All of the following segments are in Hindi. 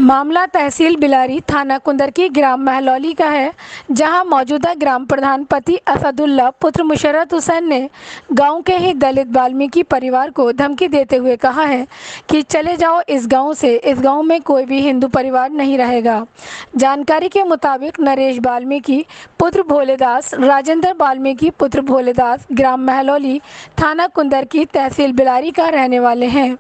मामला तहसील बिलारी थाना कुंदरकी ग्राम महलौली का है, जहां मौजूदा ग्राम प्रधान पति असदुल्ला पुत्र मुशर्रत हुसैन ने गांव के ही दलित वाल्मीकि परिवार को धमकी देते हुए कहा है कि चले जाओ इस गांव से, इस गांव में कोई भी हिंदू परिवार नहीं रहेगा। जानकारी के मुताबिक नरेश वाल्मीकि पुत्र भोलेदास, राजेंद्र वाल्मीकि पुत्र भोलेदास ग्राम महलौली थाना कुंदरकी तहसील बिलारी का रहने वाले हैं,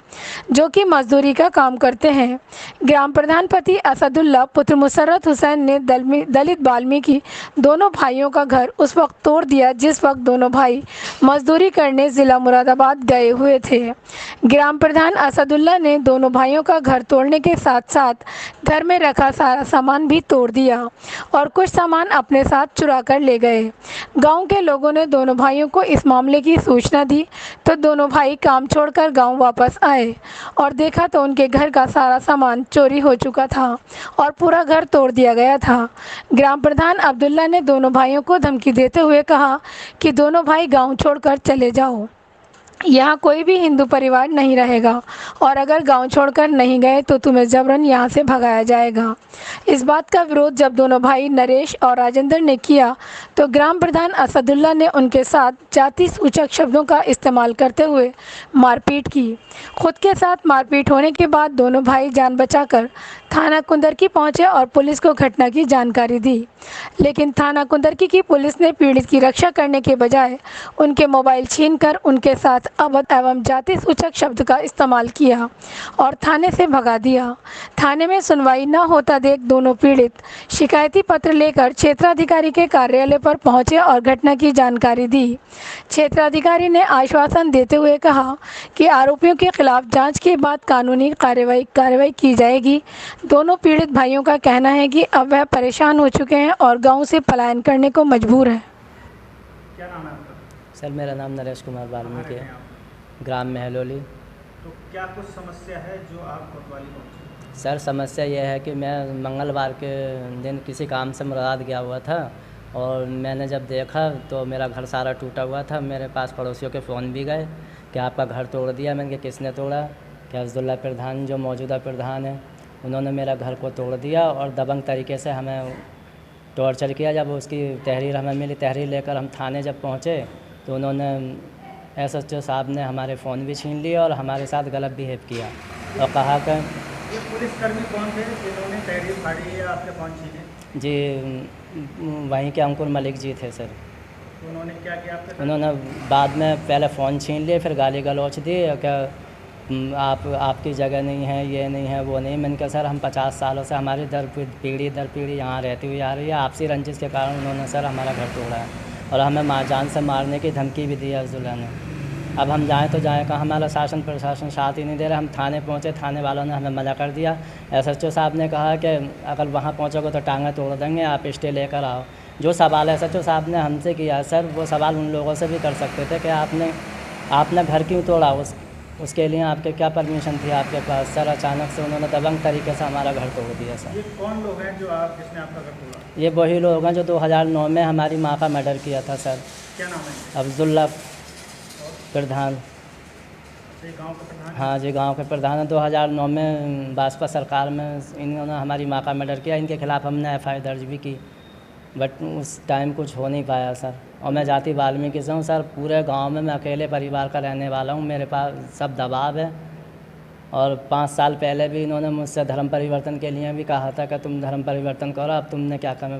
जो कि मजदूरी का काम करते हैं। ग्राम प्रधान पति असदुल्ला पुत्र मुशर्रत हुसैन ने दलित वाल्मीकि दोनों भाइयों का घर उस वक्त तोड़ दिया जिस वक्त दोनों भाई मजदूरी करने जिला मुरादाबाद गए हुए थे। ग्राम प्रधान असदुल्ला ने दोनों भाइयों का घर तोड़ने के साथ साथ घर में रखा सारा सामान भी तोड़ दिया और कुछ सामान अपने साथ चुरा कर ले गए। गांव के लोगों ने दोनों भाइयों को इस मामले की सूचना दी तो दोनों भाई काम छोड़कर गांव वापस आए और देखा तो उनके घर का सारा सामान चोरी हो चुका था और पूरा घर तोड़ दिया गया था। ग्राम प्रधान अब्दुल्ला ने दोनों भाइयों को धमकी देते हुए कहा कि दोनों भाई गांव छोड़कर चले जाओ, यहाँ कोई भी हिंदू परिवार नहीं रहेगा और अगर गांव छोड़कर नहीं गए तो तुम्हें जबरन यहाँ से भगाया जाएगा। इस बात का विरोध जब दोनों भाई नरेश और राजेंद्र ने किया तो ग्राम प्रधान असदुल्ला ने उनके साथ जाति सूचक शब्दों का इस्तेमाल करते हुए मारपीट की। खुद के साथ मारपीट होने के बाद दोनों भाई जान बचाकर थाना कुंदरकी पहुंचे और पुलिस को घटना की जानकारी दी, लेकिन थाना कुंदरकी की पुलिस ने पीड़ित की रक्षा करने के बजाय उनके मोबाइल छीनकर उनके साथ अभद्र एवं जाति सूचक शब्द का इस्तेमाल किया और थाने से भगा दिया। थाने में सुनवाई न होता देख दोनों पीड़ित शिकायती पत्र लेकर क्षेत्राधिकारी के कार्यालय पर पहुंचे और घटना की जानकारी दी। क्षेत्राधिकारी ने आश्वासन देते हुए कहा कि आरोपियों के खिलाफ जांच के बाद कानूनी कार्रवाई की जाएगी। दोनों पीड़ित भाइयों का कहना है कि अब वह परेशान हो चुके हैं और गांव से पलायन करने को मजबूर हैं। क्या नाम है आपका? सर मेरा नाम नरेश कुमार वाल्मीकि है, ग्राम महलौली। तो क्या कुछ समस्या है जो आप कोतवाली पहुँचे? सर समस्या यह है कि मैं मंगलवार के दिन किसी काम से मुराद गया हुआ था और मैंने जब देखा तो मेरा घर सारा टूटा हुआ था। मेरे पास पड़ोसियों के फ़ोन भी गए कि आपका घर तोड़ दिया। मैंने कहा किसने तोड़ा? कि अब्दुल्ला प्रधान जो मौजूदा प्रधान है उन्होंने मेरा घर को तोड़ दिया और दबंग तरीके से हमें टॉर्चर किया। जब उसकी तहरीर हमें मिली, तहरीर लेकर हम थाने जब पहुँचे तो उन्होंने SHO साहब ने हमारे फ़ोन भी छीन लिए और हमारे साथ गलत बिहेव किया और कहा कि ये पुलिसकर्मी कौन थे जिन्होंने तहरीर फाड़ी या आपके फ़ोन छीने? जी वहीं के अंकुर मलिक जी थे सर। तो उन्होंने क्या किया आपके साथ? उन्होंने बाद में पहले फ़ोन छीन लिए, फिर गाली गलौच दी क्या आपकी जगह नहीं है, ये नहीं है, वो नहीं। मैंने कहा सर हम 50 सालों से हमारी पीढ़ी दर पीढ़ी यहाँ रहती हुई आ रही है। आपसी रंजिश के कारण उन्होंने सर हमारा घर तोड़ा है और हमें जान से मारने की धमकी भी दी है अब्दुल्ला ने। अब हम जाएँ तो जाएँ कहाँ? हमारा शासन प्रशासन साथ ही नहीं दे रहा। हम थाने पहुँचे, थाने वालों ने हमें मना कर दिया। SHO साहब ने कहा कि अगर वहाँ पहुँचोगे तो टांगें तोड़ देंगे, आप स्टे लेकर आओ। जो सवाल SHO साहब ने हमसे किया सर, वो सवाल उन लोगों से भी कर सकते थे कि आपने घर क्यों तोड़ा, उसके लिए आपके क्या परमिशन थी आपके पास? सर अचानक से उन्होंने दबंग तरीके से हमारा घर तोड़ दिया सर। ये कौन लोग हैं जिसने आपका घर तोड़ा? ये वही लोग हैं जो 2009 में हमारी माँ का मर्डर किया था सर। क्या नाम है? अब्दुल्ला प्रधान। ये गाँव का प्रधान है? हाँ जी गांव के प्रधान है। 2009 में भाजपा सरकार में इन्होंने हमारी माँ का मर्डर किया। इनके खिलाफ़ हमने FIR दर्ज भी की, बट उस टाइम कुछ हो नहीं पाया सर। और मैं जाति वाल्मीकि से हूँ सर। पूरे गांव में मैं अकेले परिवार का रहने वाला हूँ। मेरे पास सब दबाव है और 5 साल पहले भी इन्होंने मुझसे धर्म परिवर्तन के लिए भी कहा था कि तुम धर्म परिवर्तन करो। अब तुमने क्या कहा?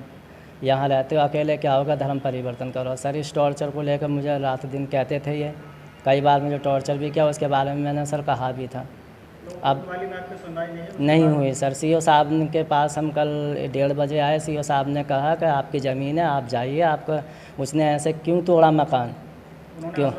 यहाँ रहते हो अकेले, क्या होगा? धर्म परिवर्तन करो। सर इस टॉर्चर को लेकर मुझे रात दिन कहते थे, ये कई बार मुझे टॉर्चर भी किया। उसके बारे में मैंने सर कहा भी था। अब कोतवाली में आपकी सुनवाई नहीं नहीं हुई सर। CO साहब के पास हम कल 1:30 बजे आए। CO साहब ने कहा कि आपकी ज़मीन है, आप जाइए। आपका उसने ऐसे क्यों तोड़ा मकान? क्यों?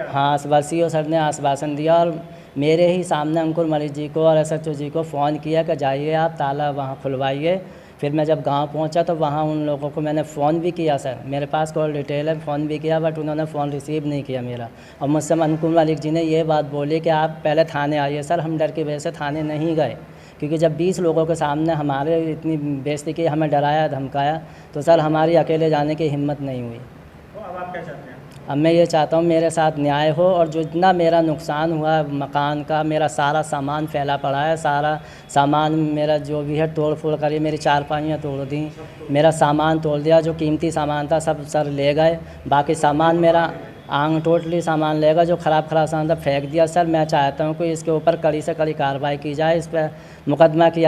हाँ बस CO सर ने आश्वासन दिया और मेरे ही सामने अंकुर मलिक जी को और SHO जी को फ़ोन किया कि जाइए आप ताला वहाँ खुलवाइए। फिर मैं जब गांव पहुंचा तो वहाँ उन लोगों को मैंने फ़ोन भी किया सर। मेरे पास कॉल डिटेल है, फ़ोन भी किया, बट उन्होंने फ़ोन रिसीव नहीं किया मेरा। और मुझसे अंकुर मलिक जी ने ये बात बोली कि आप पहले थाने आइए। सर हम डर की वजह से थाने नहीं गए, क्योंकि जब 20 लोगों के सामने हमारे इतनी बेइज्जती की, हमें डराया धमकाया, तो सर हमारी अकेले जाने की हिम्मत नहीं हुई। तो अब आप क्या चाहते हैं? अब मैं ये चाहता हूँ मेरे साथ न्याय हो, और जो जितना मेरा नुकसान हुआ है मकान का, मेरा सारा सामान फैला पड़ा है, सारा सामान मेरा जो भी है तोड़ फोड़ करी, मेरी चारपाइयाँ तोड़ दी, मेरा सामान तोड़ दिया, जो कीमती सामान था सब सर ले गए। बाकी सामान मेरा टोटली सामान लेगा, जो ख़राब सामान था फेंक दिया। सर मैं चाहता हूँ कि इसके ऊपर कड़ी से कड़ी कार्रवाई की जाए, इस पर मुकदमा किया